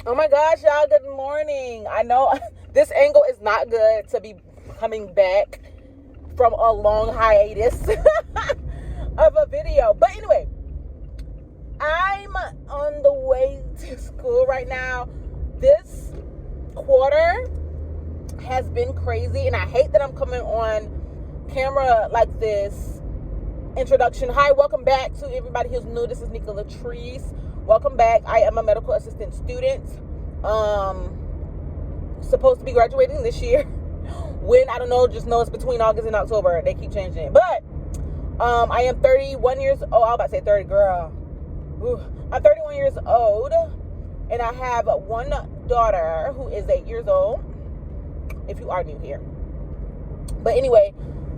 Oh my gosh, y'all, good morning. I know this angle is not good to be coming back from a long hiatus of a video. But anyway, I'm on the way to school right now. This quarter has been crazy, and I hate that I'm coming on camera like this. Introduction. Hi, welcome back to everybody who's new. This is NikaLatrice. Welcome back. I am a medical assistant student. Supposed to be graduating this year. When, I don't know, just know it's between August and October. They keep changing it. But I am 31 years old. I was about to say 30, girl. Ooh. I'm 31 years old, and I have one daughter who is 8 years old, if you are new here. But anyway,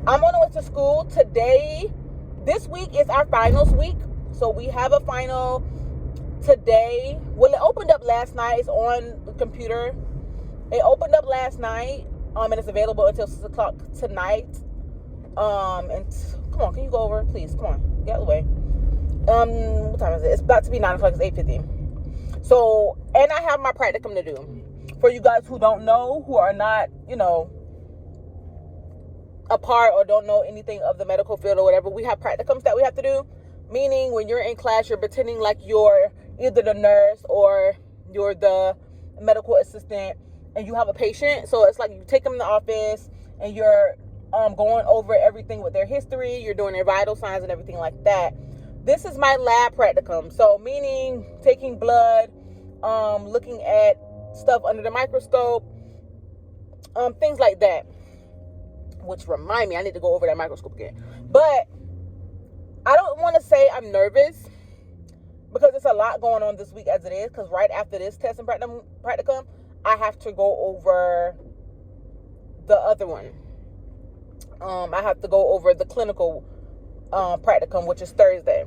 I'm on the way to school today. This week is our finals week, so we have a final today. Well, it opened up last night. It's on the computer. It opened up last night, and it's available until 6 o'clock tonight. And come on, can you go over, please? Come on, get out of the way. What time is it? It's about to be 9 o'clock. It's 8:50. So, and I have my practicum to do. For you guys who don't know, who are not, a part or don't know anything of the medical field or whatever, we have practicums that we have to do. Meaning, when you're in class, you're pretending like you're either the nurse or you're the medical assistant, and you have a patient. So it's like you take them in the office and you're going over everything with their history. You're doing their vital signs and everything like that. This is my lab practicum. So meaning taking blood, looking at stuff under the microscope, things like that. Which remind me, I need to go over that microscope again. But I don't want to say I'm nervous, because there's a lot going on this week as it is. Because right after this test and practicum, I have to go over the other one. I have to go over the clinical practicum, which is Thursday.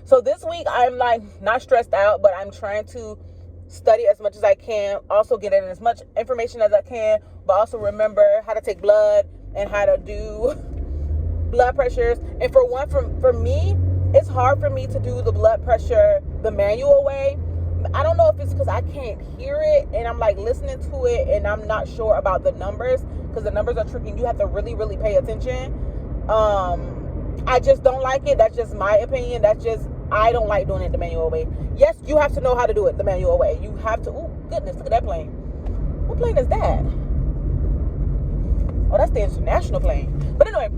So this week I'm like not stressed out, but I'm trying to study as much as I can. Also get in as much information as I can, but also remember how to take blood and how to do blood pressures. And for me, it's hard for me to do the blood pressure the manual way. I don't know if it's because I can't hear it and I'm like listening to it and I'm not sure about the numbers, because the numbers are tricky. You have to really, really pay attention. I just don't like it. That's just my opinion. I don't like doing it the manual way. Yes, you have to know how to do it the manual way. You have to. Oh, goodness, look at that plane. What plane is that? Oh, that's the international plane. But anyway,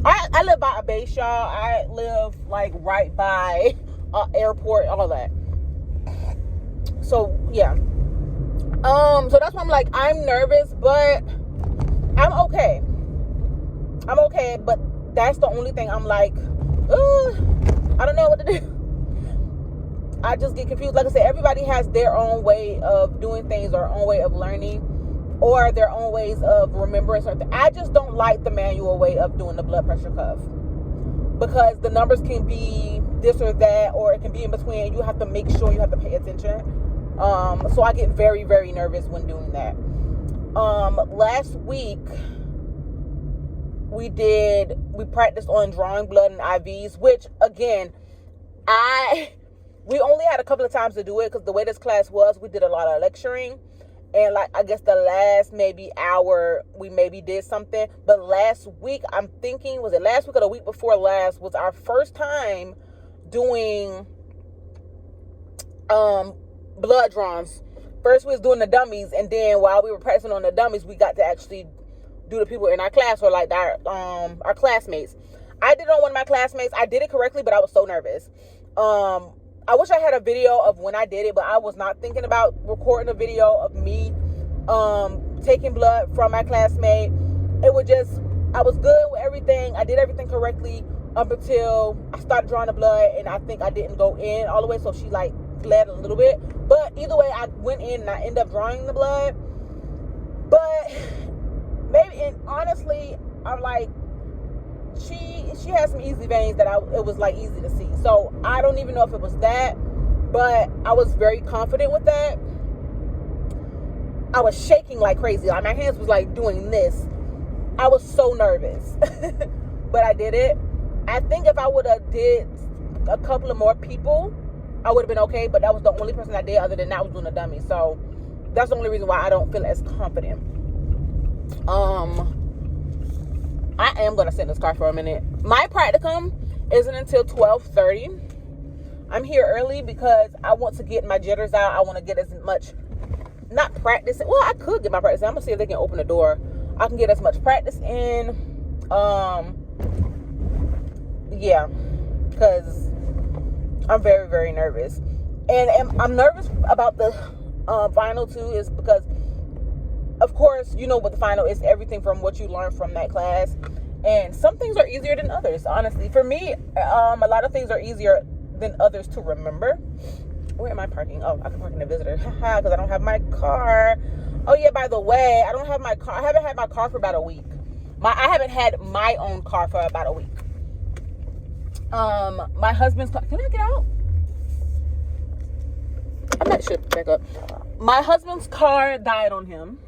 I live by a base, y'all. I live like right by airport, all that. So yeah. So that's why I'm like, I'm nervous, but I'm okay. But that's the only thing I'm like, I don't know what to do. I just get confused. Like I said, everybody has their own way of doing things, or own way of learning, or their own ways of remembering something. I just don't like the manual way of doing the blood pressure cuff, because the numbers can be this or that, or it can be in between. You have to make sure you have to pay attention. So I get very, very nervous when doing that. Last week we practiced on drawing blood in IVs, which again, we only had a couple of times to do it, because the way this class was, we did a lot of lecturing, and like I guess the last maybe hour we maybe did something. But last week, I'm thinking, was it last week or the week before last, was our first time doing blood draws. First we was doing the dummies, and then while we were practicing on the dummies, we got to actually do the people in our class, or like our classmates. I did it on one of my classmates. I did it correctly, but I was so nervous. I wish I had a video of when I did it, but I was not thinking about recording a video of me taking blood from my classmate. It was just, I was good with everything. I did everything correctly up until I started drawing the blood, and I think I didn't go in all the way, so she like bled a little bit. But either way, I went in and I ended up drawing the blood. But maybe, and honestly, I'm like, she had some easy veins that it was like easy to see. So I don't even know if it was that, but I was very confident with that. I was shaking like crazy. Like my hands was like doing this. I was so nervous, but I did it. I think if I would have did a couple of more people, I would have been okay, but that was the only person I did. Other than that, I was doing a dummy. So that's the only reason why I don't feel as confident. I am gonna sit in this car for a minute. My practicum isn't until 12:30. I'm here early because I want to get my jitters out. I want to get as much, not practice. Well, I could get my practice in. I'm gonna see if they can open the door. I can get as much practice in. Yeah, because I'm very, very nervous. And I'm nervous about the final too, is because, of course, you know what the final is, everything from what you learn from that class. And some things are easier than others, honestly. For me, a lot of things are easier than others to remember. Where am I parking? Oh, I can park in the visitor. Haha, because I don't have my car. Oh, yeah, by the way, I don't have my car. I haven't had my car for about a week. I haven't had my own car for about a week. My husband's car. Can I get out? I'm not sure. Back up. My husband's car died on him.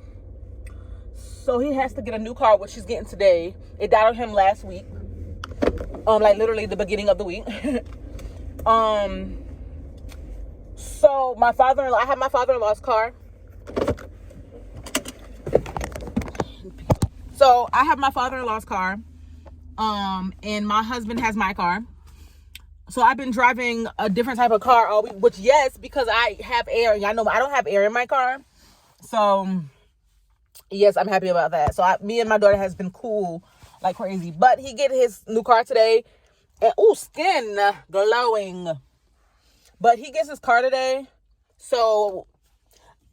So he has to get a new car, which he's getting today. It died on him last week. Like literally the beginning of the week. So my father-in-law, I have my father-in-law's car. So I have my father-in-law's car. And my husband has my car. So I've been driving a different type of car all week, which, yes, because I have air. Y'all know I don't have air in my car. So yes, I'm happy about that. So me and my daughter has been cool like crazy. But he get his new car today. And skin glowing. But he gets his car today. So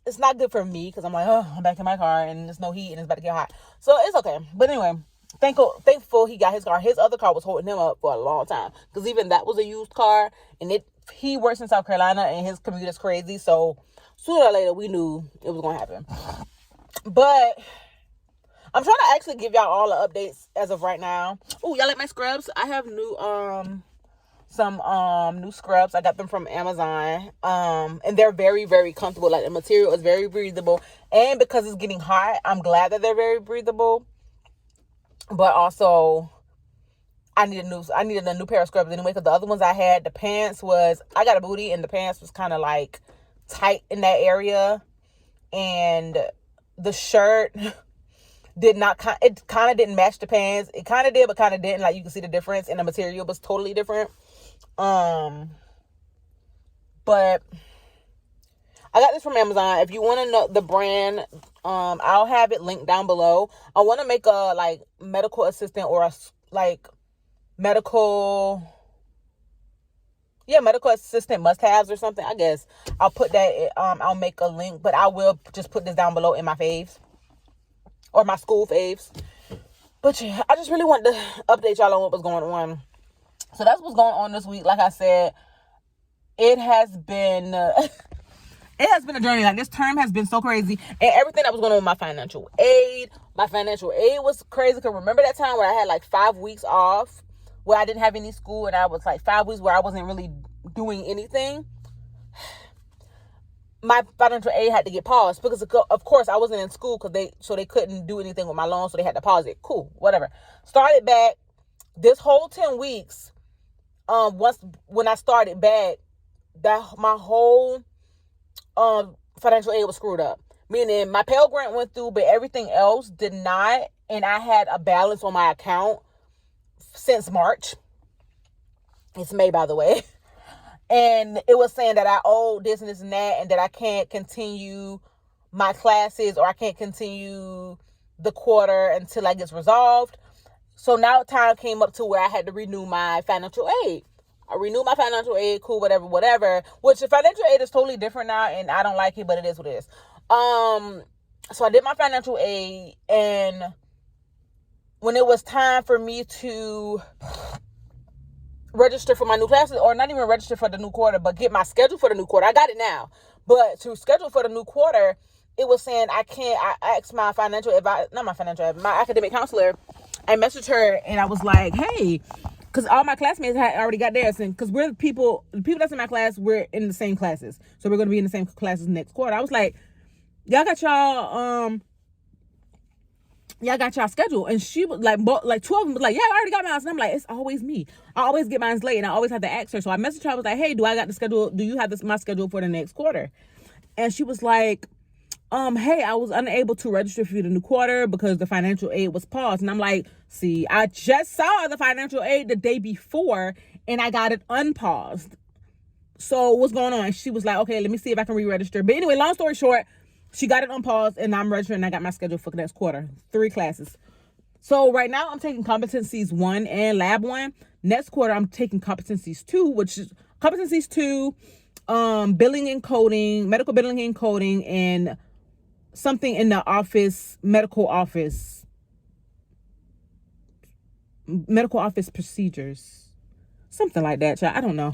it's not good for me because I'm like, oh, I'm back in my car and there's no heat and it's about to get hot. So it's okay. But anyway, thankful he got his car. His other car was holding him up for a long time because even that was a used car. And he works in South Carolina and his commute is crazy. So sooner or later, we knew it was going to happen. But I'm trying to actually give y'all all the updates as of right now. Oh, y'all like my scrubs? I have some new scrubs. I got them from Amazon. And they're very, very comfortable. Like the material is very breathable. And because it's getting hot, I'm glad that they're very breathable. But also, I needed a new pair of scrubs anyway, because the other ones I had, the pants was, I got a booty and the pants was kind of like tight in that area. And the shirt it kind of didn't match the pants. It kind of did, but kind of didn't. Like, you can see the difference, and the material was totally different. But I got this from Amazon. If you want to know the brand, I'll have it linked down below. I want to make a like medical assistant or a like medical assistant must-haves or something. I guess I'll put that. I'll make a link, but I will just put this down below in my faves. Or my school faves. But yeah, I just really wanted to update y'all on what was going on. So that's what's going on this week. Like I said, it has been a journey. Like, this term has been so crazy. And everything that was going on with my financial aid. My financial aid was crazy. Because remember that time where I had like 5 weeks off, where I didn't have any school, and I was like 5 weeks where I wasn't really doing anything? My financial aid had to get paused because, of course, I wasn't in school so they couldn't do anything with my loan, so they had to pause it. Cool, whatever. Started back this whole 10 weeks. When I started back, my whole financial aid was screwed up. Meaning my Pell Grant went through, but everything else did not, and I had a balance on my account since March. It's May, by the way. And it was saying that I owed this and this and that, and that I can't continue my classes, or I can't continue the quarter until that gets resolved. So now time came up to where I had to renew my financial aid. I renewed my financial aid, cool, whatever. Which the financial aid is totally different now, and I don't like it, but it is what it is. So I did my financial aid, and when it was time for me to register for my new classes, or not even register for the new quarter, but get my schedule for the new quarter. I got it now. But to schedule for the new quarter, it was saying I asked my my academic counselor. I messaged her and I was like, hey, because all my classmates had already got theirs, and because the people that's in my class, we're in the same classes. So we're going to be in the same classes next quarter. I was like, y'all got y'all y'all got y'all schedule. And she was like, two of them was like, yeah, I already got mine. And I'm like, it's always me. I always get mine late, and I always have to ask her. So I messaged her. I was like, hey, do I got the schedule? Do you have my schedule for the next quarter? And she was like, hey, I was unable to register for the new quarter because the financial aid was paused. And I'm like, see, I just saw the financial aid the day before, and I got it unpaused. So what's going on? And she was like, okay, let me see if I can re-register. But anyway, long story short, she got it unpaused, and I'm registering, and I got my schedule for the next quarter. 3 classes. So right now I'm taking competencies 1 and lab 1. Next quarter I'm taking competencies 2, which is competencies 2, billing and coding, medical billing and coding, and something in the office, medical office procedures, something like that. I don't know.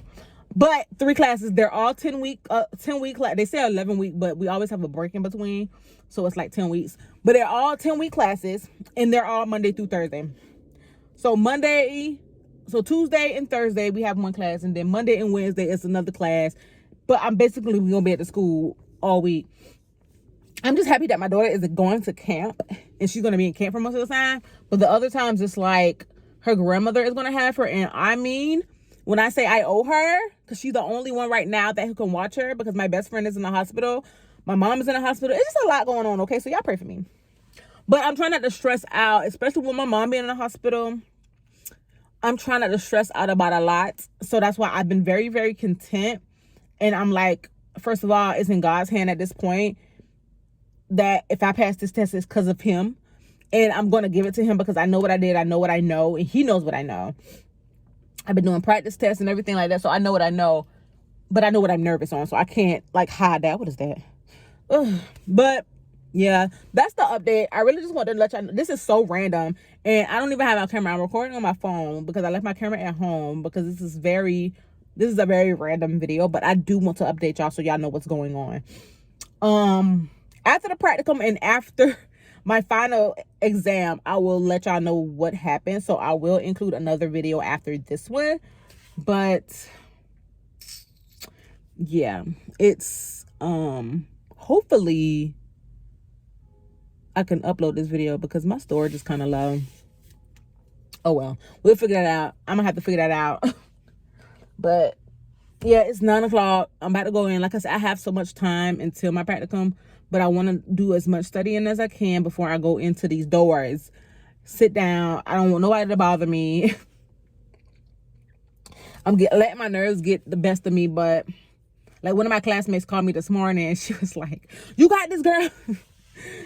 But 3 classes, they're all 10 week. They say 11 week, but we always have a break in between, so it's like 10 weeks. But they're all 10 week classes, and they're all Monday through Thursday. So Tuesday and Thursday we have 1 class, and then Monday and Wednesday is another class. But I'm basically gonna be at the school all week. I'm just happy that my daughter is going to camp, and she's gonna be in camp for most of the time. But the other times it's like her grandmother is gonna have her, and I mean, when I say I owe her, because she's the only one right now that who can watch her, because my best friend is in the hospital. My mom is in the hospital. It's just a lot going on, okay? So y'all pray for me. But I'm trying not to stress out, especially with my mom being in the hospital. I'm trying not to stress out about a lot. So that's why I've been very, very content. And I'm like, first of all, it's in God's hand at this point that if I pass this test, it's because of him. And I'm going to give it to him because I know what I did. I know what I know. And he knows what I know. I've been doing practice tests and everything like that. So I know what I know. But I know what I'm nervous on. So I can't like hide that. What is that? Ugh. But yeah, that's the update. I really just wanted to let y'all know. This is so random. And I don't even have my camera. I'm recording on my phone because I left my camera at home because this is a very random video. But I do want to update y'all so y'all know what's going on. After the practicum and after my final exam, I will let y'all know what happened. So I will include another video after this one. But yeah, it's hopefully I can upload this video because my storage is kind of low. Oh well, we'll figure that out. I'm gonna have to figure that out. But yeah, it's 9 o'clock. I'm about to go in. Like I said, I have so much time until my practicum, but I want to do as much studying as I can before I go into these doors. Sit down. I don't want nobody to bother me. I'm letting my nerves get the best of me. But like one of my classmates called me this morning, and she was like, "You got this, girl."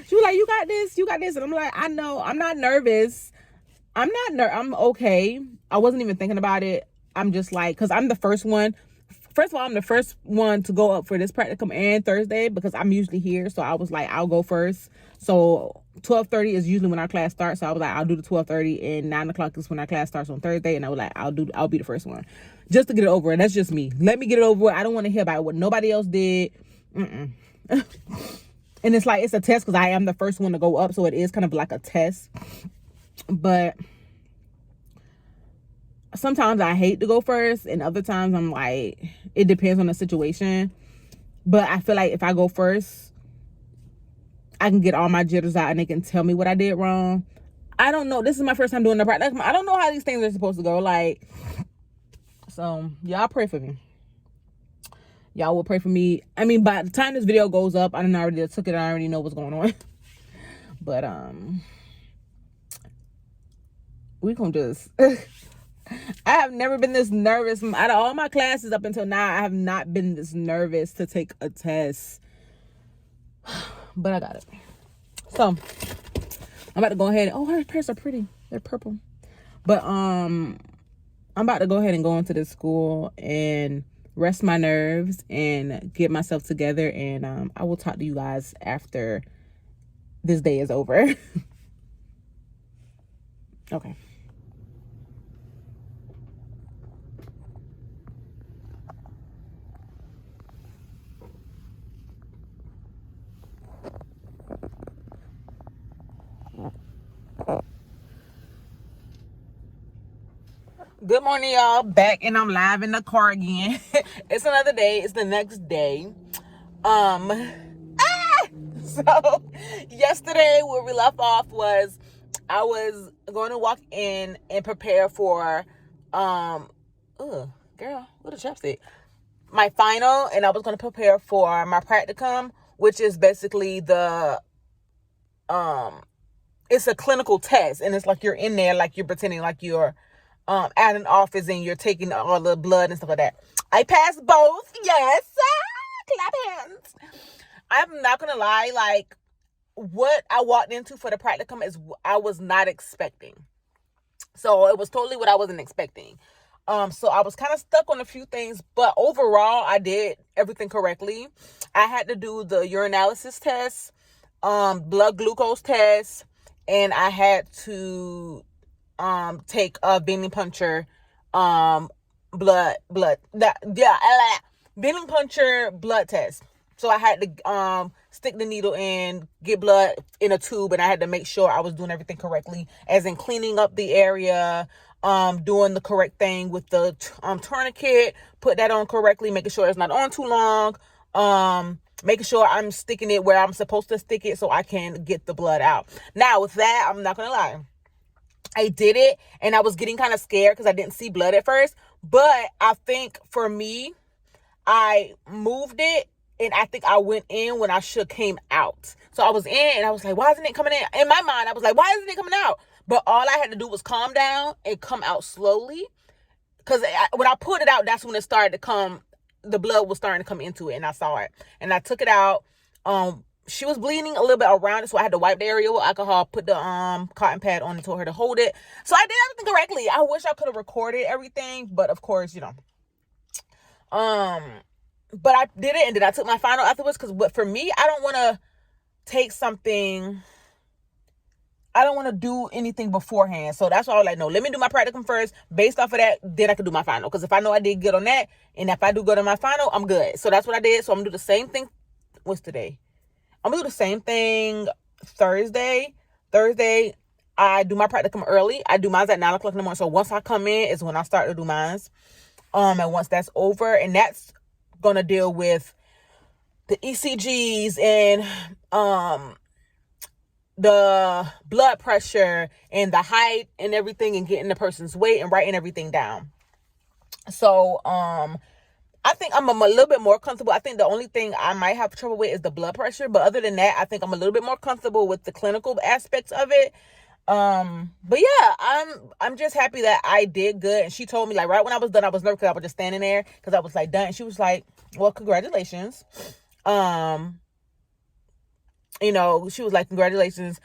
She was like, "You got this. You got this." And I'm like, "I know. I'm not nervous. I'm okay." I wasn't even thinking about it. I'm just like, because I'm the first one. First of all, I'm the first one to go up for this practicum and Thursday because I'm usually here. So I was like, I'll go first. So 12:30 is usually when our class starts. So I was like, I'll do the 12:30, and 9 o'clock is when our class starts on Thursday. And I was like, I'll be the first one just to get it over. And that's just me. Let me get it over with. I don't want to hear about what nobody else did. And it's like, it's a test because I am the first one to go up. So it is kind of like a test. But sometimes I hate to go first, and other times I'm like, it depends on the situation. But I feel like if I go first, I can get all my jitters out and they can tell me what I did wrong. I don't know. This is my first time doing the practice. I don't know how these things are supposed to go. Like, so y'all pray for me. Y'all will pray for me. I mean, by the time this video goes up, I already took it. I already know what's going on. But we gonna just I have never been this nervous. Out of all my classes up until now, I have not been this nervous to take a test. But I got it. So I'm about to go ahead. Oh, her pairs are pretty. They're purple. But I'm about to go ahead and go into this school and rest my nerves and get myself together. And I will talk to you guys after this day is over. Okay. Good morning, y'all. Back, and I'm live in the car again. It's another day. It's the next day. So yesterday where we left off was I was going to walk in and prepare for, girl, what a chapstick. My final, and I was going to prepare for my practicum, which is basically it's a clinical test, and it's like you're in there, like you're pretending like you're at an office and you're taking all the blood and stuff like that. I passed both. Yes. Clap hands. I'm not going to lie. Like, what I walked into for the practicum is I was not expecting. So it was totally what I wasn't expecting. So I was kind of stuck on a few things, but overall I did everything correctly. I had to do the urinalysis test, blood glucose test, and I had to take a venin puncher, venin puncher blood test. So I had to stick the needle in, get blood in a tube, and I had to make sure I was doing everything correctly, as in cleaning up the area, doing the correct thing with the tourniquet, put that on correctly, making sure it's not on too long, making sure I'm sticking it where I'm supposed to stick it so I can get the blood out. Now, with that, I'm not going to lie. I did it, and I was getting kind of scared because I didn't see blood at first. But I think for me, I moved it, and I think I went in when I should came out. So I was in, and I was like, why isn't it coming in? In my mind, I was like, why isn't it coming out? But all I had to do was calm down and come out slowly. Because when I pulled it out, that's when it started to come. The blood was starting to come into it, and I saw it. And I took it out. She was bleeding a little bit around it, so I had to wipe the area with alcohol, put the cotton pad on and told her to hold it. So I did everything correctly. I wish I could have recorded everything, but of course, you know. But I did it, and then I took my final afterwards, but for me, I don't want to take something, I don't want to do anything beforehand. So that's why I was like, no, let me do my practicum first. Based off of that, then I can do my final. Because if I know I did good on that, and if I do good on my final, I'm good. So that's what I did. So I'm going to do the same thing. What's today? I'm going to do the same thing Thursday. Thursday, I do my practicum early. I do mine at 9 o'clock in the morning. So once I come in is when I start to do mine. And once that's over, and that's going to deal with the ECGs and the blood pressure and the height and everything, and getting the person's weight and writing everything down. So I think I'm a little bit more comfortable. I think the only thing I might have trouble with is the blood pressure. But other than that, I think I'm a little bit more comfortable with the clinical aspects of it. But yeah, I'm just happy that I did good. And she told me, like, right when I was done, I was nervous because I was just standing there because I was like done. And she was like, well, congratulations. You know, she was like, congratulations.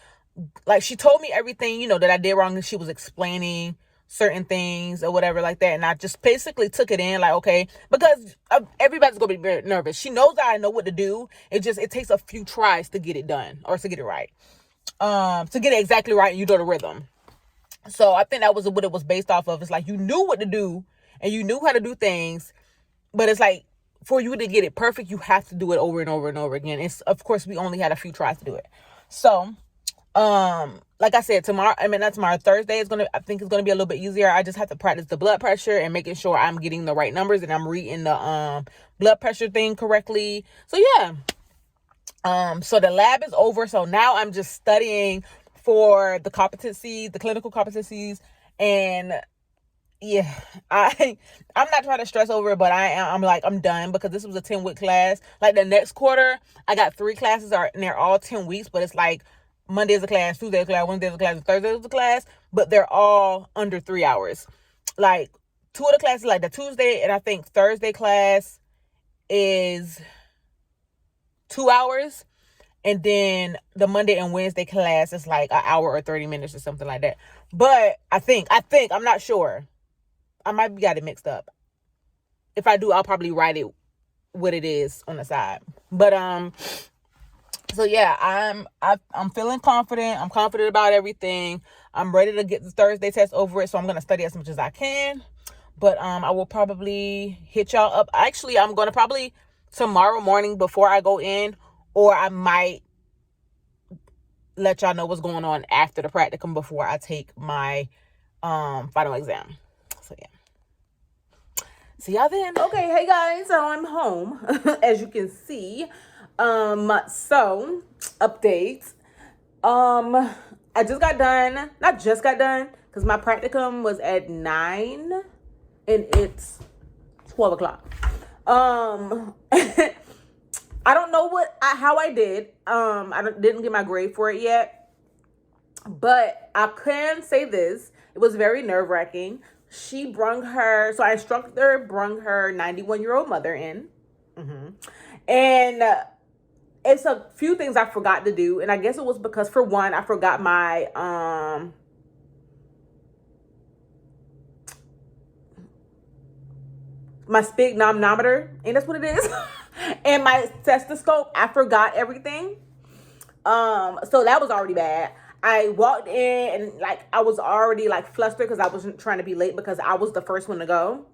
Like, she told me everything, you know, that I did wrong. And she was explaining certain things or whatever like that. And I just basically took it in, like, okay, because everybody's going to be very nervous. She knows that I know what to do. It takes a few tries to get it done or to get it right. To get it exactly right, and you know the rhythm. So I think that was what it was based off of. It's like you knew what to do and you knew how to do things, but it's like for you to get it perfect, you have to do it over and over and over again. It's, of course, we only had a few tries to do it. So, like I said, Thursday I think it's gonna be a little bit easier. I just have to practice the blood pressure and making sure I'm getting the right numbers and I'm reading the blood pressure thing correctly. So yeah. So the lab is over. So now I'm just studying for the competencies, the clinical competencies, and yeah, I'm not trying to stress over it, but I'm done because this was a 10-week class. Like the next quarter, I got 3 classes and they're all 10 weeks, but it's like Monday is a class, Tuesday is a class, Wednesday is a class, and Thursday is a class, but they're all under 3 hours. Like 2 of the classes, like the Tuesday and I think Thursday class is 2 hours. And then the Monday and Wednesday class is like an hour or 30 minutes or something like that. But I think, I'm not sure. I might be got it mixed up. If I do, I'll probably write it what it is on the side. But so yeah, I'm feeling confident. I'm confident about everything. I'm ready to get the Thursday test over it. So I'm gonna study as much as I can. But I will probably hit y'all up. Actually, I'm gonna probably tomorrow morning before I go in, or I might let y'all know what's going on after the practicum before I take my final exam. So yeah. See y'all then. Okay, hey guys, so I'm home, as you can see. So updates. I just got done, not just got done, because my practicum was at 9 and it's 12 o'clock. I don't know how I did. Didn't get my grade for it yet, but I can say this: it was very nerve wracking. She brung her, so our instructor brung her 91-year-old mother in, and it's a few things I forgot to do, and I guess it was because, for one, I forgot my my sphygmomanometer, and that's what it is. And my stethoscope, I forgot everything. So that was already bad. I walked in and like I was already like flustered because I wasn't trying to be late because I was the first one to go.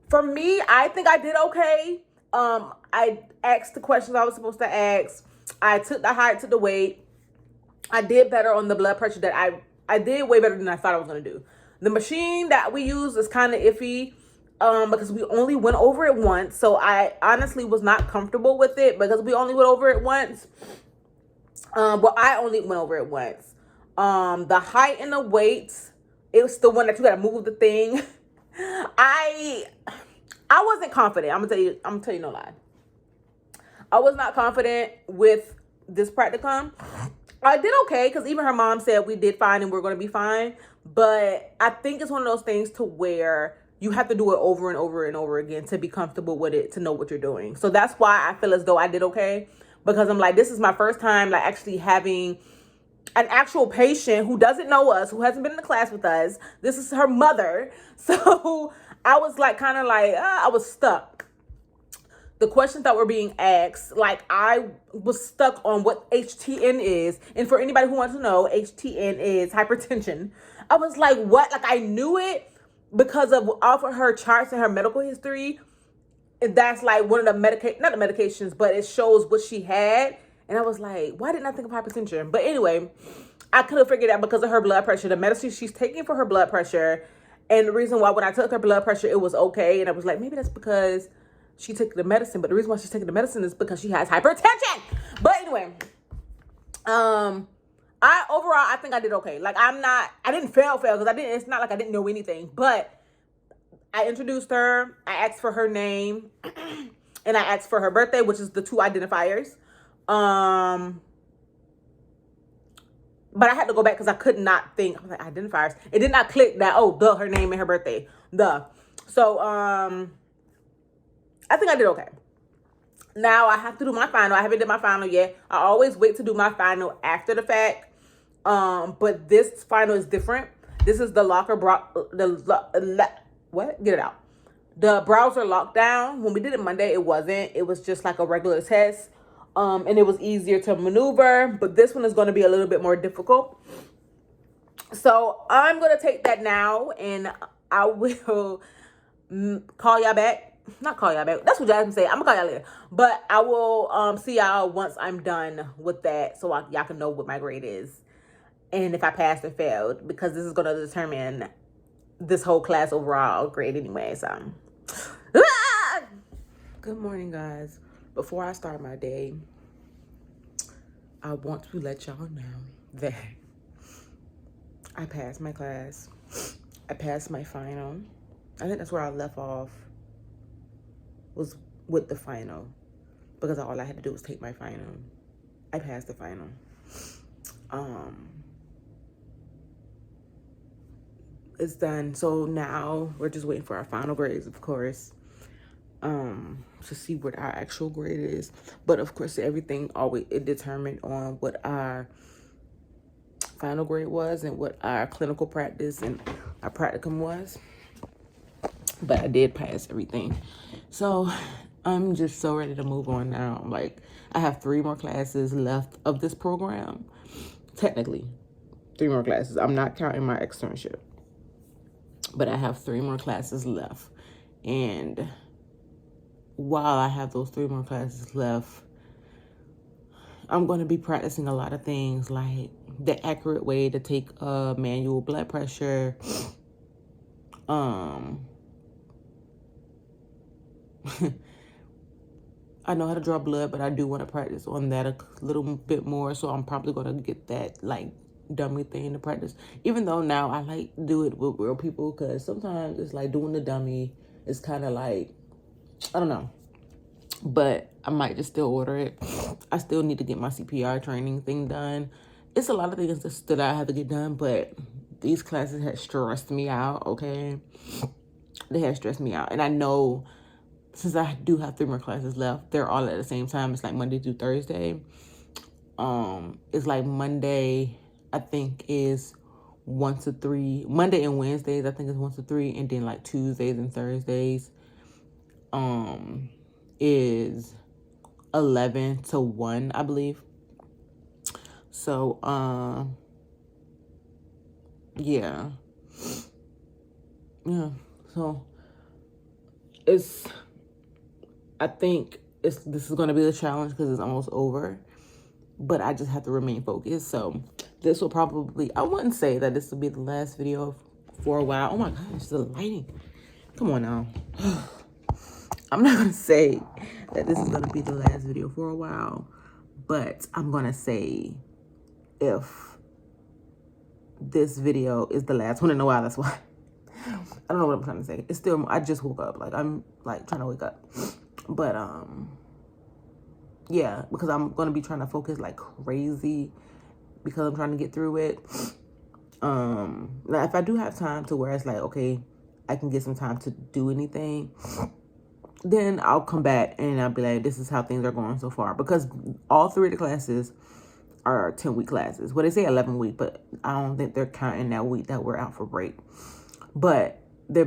For me, I think I did okay. I asked the questions I was supposed to ask. I took the height, took the weight. I did better on the blood pressure that I did way better than I thought I was gonna do. The machine that we use is kind of iffy. Because we only went over it once. So I honestly was not comfortable with it because we only went over it once. Well, I only went over it once. The height and the weights, it was the one that you gotta move the thing. I wasn't confident. I'm gonna tell you no lie. I was not confident with this practicum. I did okay because even her mom said we did fine and we're gonna be fine. But I think it's one of those things to where you have to do it over and over and over again to be comfortable with it, to know what you're doing. So that's why I feel as though I did okay, because I'm like, this is my first time like actually having an actual patient who doesn't know us, who hasn't been in the class with us. This is her mother. So I was like, kind of like, I was stuck. The questions that were being asked, like I was stuck on what HTN is. And for anybody who wants to know, HTN is hypertension. I was like, what? Like I knew it because of off of her charts and her medical history. That's like one of the not the medications, but it shows what she had. And I was like, why didn't I think of hypertension? But anyway, I could have figured out because of her blood pressure, the medicine she's taking for her blood pressure. And the reason why when I took her blood pressure, it was okay. And I was like, maybe that's because she took the medicine. But the reason why she's taking the medicine is because she has hypertension. But anyway, I think I did okay. Like I didn't fail because it's not like I didn't know anything, but I introduced her, I asked for her name, and I asked for her birthday, which is the two identifiers. But I had to go back because I could not think. I was like, identifiers. It did not click that, her name and her birthday. So, I think I did okay. Now I have to do my final. I haven't did my final yet. I always wait to do my final after the fact. But this final is different. This is the get it out. The browser lockdown. When we did it Monday, it wasn't. It was just like a regular test. And it was easier to maneuver. But this one is going to be a little bit more difficult. So I'm going to take that now. And I will call y'all back. Not call y'all back. That's what y'all can say. I'm going to call y'all later. But I will see y'all once I'm done with that. So y'all can know what my grade is. And if I passed or failed. Because this is going to determine this whole class overall grade anyway. So good morning, guys. Before I start my day, I want to let y'all know that I passed my class. I passed my final. I think that's where I left off, was with the final, because all I had to do was take my final. I passed the final. It's done. So now we're just waiting for our final grades, of course, to see what our actual grade is. But of course, everything always determined on what our final grade was and what our clinical practice and our practicum was. But I did pass everything. So I'm just so ready to move on now. Like, I have 3 more classes left of this program. Technically, 3 more classes. I'm not counting my externship. But I have 3 more classes left. And while I have those 3 more classes left, I'm going to be practicing a lot of things, like the accurate way to take a manual blood pressure. I know how to draw blood, but I do want to practice on that a little bit more. So I'm probably going to get that like dummy thing to practice. Even though now I like to do it with real people, because sometimes it's like doing the dummy is kind of like, I don't know. But I might just still order it. I still need to get my CPR training thing done. It's a lot of things that I have to get done, but these classes had stressed me out, okay? They had stressed me out. And I know since I do have 3 more classes left, they're all at the same time. It's like Monday through Thursday. It's like Monday, I think, is 1 to 3. Monday and Wednesdays, I think, is 1 to 3. And then like Tuesdays and Thursdays is 11 to 1, I believe. So, yeah. So I think this is going to be the challenge because it's almost over, but I just have to remain focused. So this will probably, I wouldn't say that this will be the last video for a while. Oh my gosh, the lighting. Come on now. I'm not going to say that this is going to be the last video for a while, but I'm going to say if this video is the last one in a while, that's why. I don't know what I'm trying to say. It's still, I just woke up. Like, I'm like trying to wake up. But, yeah, because I'm going to be trying to focus like crazy because I'm trying to get through it. Now, if I do have time to where it's like, okay, I can get some time to do anything, then I'll come back and I'll be like, this is how things are going so far. Because all 3 of the classes are 10-week classes. Well, they say 11-week, but I don't think they're counting that week that we're out for break. But they're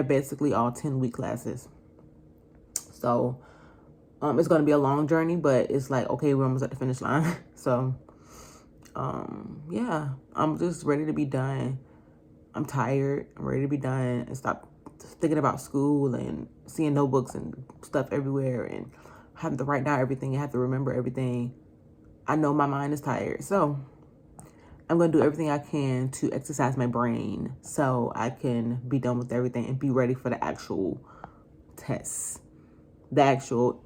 basically all 10-week classes. So it's going to be a long journey, but it's like, okay, we're almost at the finish line. So yeah, I'm just ready to be done. I'm tired. I'm ready to be done and stop thinking about school and seeing notebooks and stuff everywhere and having to write down everything and have to remember everything. I know my mind is tired. So I'm going to do everything I can to exercise my brain so I can be done with everything and be ready for the actual tests. The actual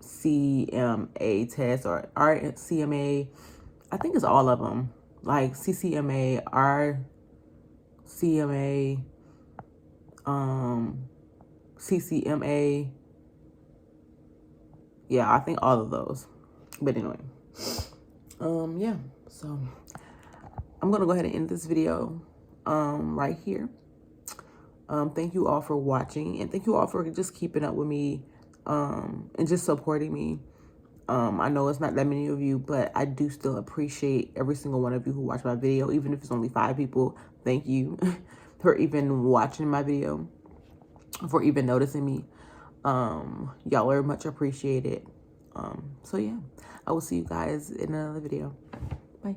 CMA test or RCMA. I think it's all of them. Like CCMA, RCMA, CCMA. Yeah, I think all of those. But anyway. Yeah. So I'm gonna go ahead and end this video right here. Thank you all for watching, and thank you all for just keeping up with me and just supporting me. I know it's not that many of you, but I do still appreciate every single one of you who watch my video, even if it's only 5 people. Thank you for even watching my video, for even noticing me. Y'all are much appreciated. So yeah, I will see you guys in another video. Bye.